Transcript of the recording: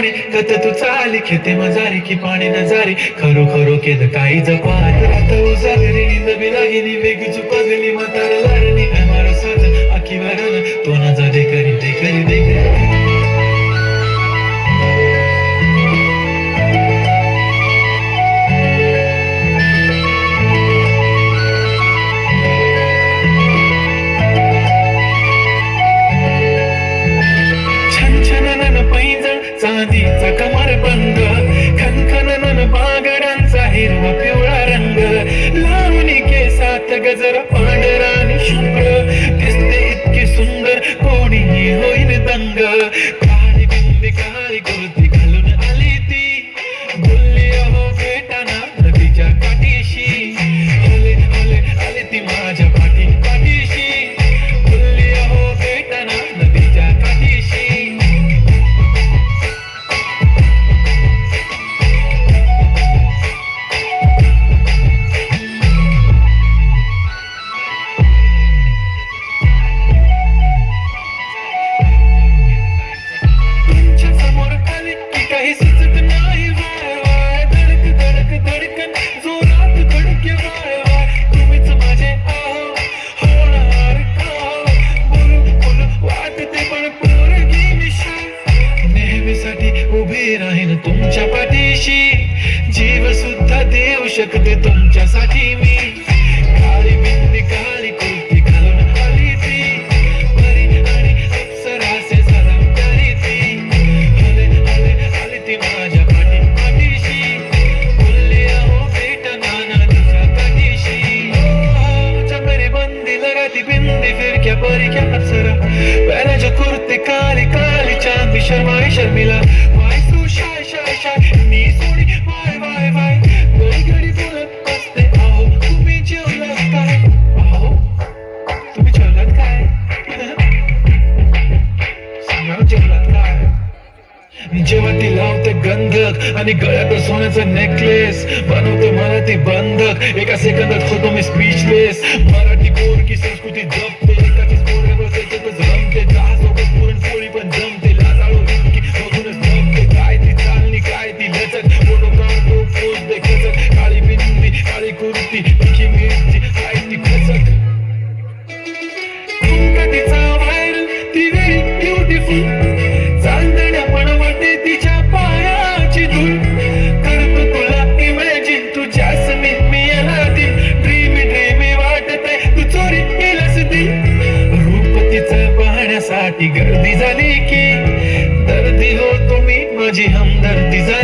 सोने कत तू चाली खेते मजारी की पाणी नजारी खरो खरो केद काही जपात आता उजागरी नींद बिलागिनी वेग चुपागली म्हातार लारणी मारो साज आखी वरण तो ना जा दे करी दे करी दे करी चांदीचा कमर बंद खनखनन बागडांचा हिरवा पिवळा रंग लावणी केसात गजर पांढराने शुभ्र दिसते इतकी सुंदर कोणीही होईल दंग काळी बिंदी काळी कुर्ती घालून आली ती बोलली अहो भेटाना नदीच्या काठीशी आले आले आले ती माझ्या पाठीशी बोलली अहो भेटाना नदीच्या काठीशी काही सुचत नाही वाय वाय धडक धडक धडकन जोरात धडके वाय वाय तुम्हीच माझे आहो होणार का बोलू बोलू वाटते पण पोरगी मिशाल नेहमीसाठी उभी राहीन तुमच्या पाठीशी जीव सुद्धा देऊ शकते तुमच्यासाठी मी काळी बिंदी काळी कुर्ती घालून आली ती परी आणि अप्सराचे सलाम करी ती ती माझ्या पाठीशी बोलली अहो भेटना नदीच्या काठीशी चंबरी बंदी लगाती बिंदी फिरक्या परिक्या अप्सरा पहनाच्या कुर्ती काली काली चांदी शर्माई शर्मिला वाय तू शाय शाय शाय मी सोनी वाय वाय वाय घडी घडी बोलत असते अहो तुम्ही जेवलात काय अहो तुम्ही जेवलात काय सांगा जेवलात काय जेव्हा ती लावते गंधक आणि गळ्यात सोन्याचा नेकलेस बनवते मला ती बंधक एका सेकंदात होतो मी स्पीचलेस मराठी पोरगी संस्कृती जपते एकाचीच पोरगी त्याच्यातच रमते चहासोबत पुरणपोळी पण जमते लाजाळू इतकी बघूनच जमते काय ती चालणी काय ती लचक फोटो काढतो पोज दे खचक काळी बिंदी काळी कुर्ती तिची मिरची काय ती खचक तिचा व्हायरल ती व्हेरी ब्युटिफुल चांदण्या पण वाटते तिच्या पायाची धूल करतो तुला इमॅजिन तू जॅस्मिन मी अलादीन ड्रीमी वाटतंय तू चोरी केलंस ती रूप तिचं पाहण्यासाठी गर्दी झाली की दर्दी हो तुम्ही माझी हमदर्दी झाली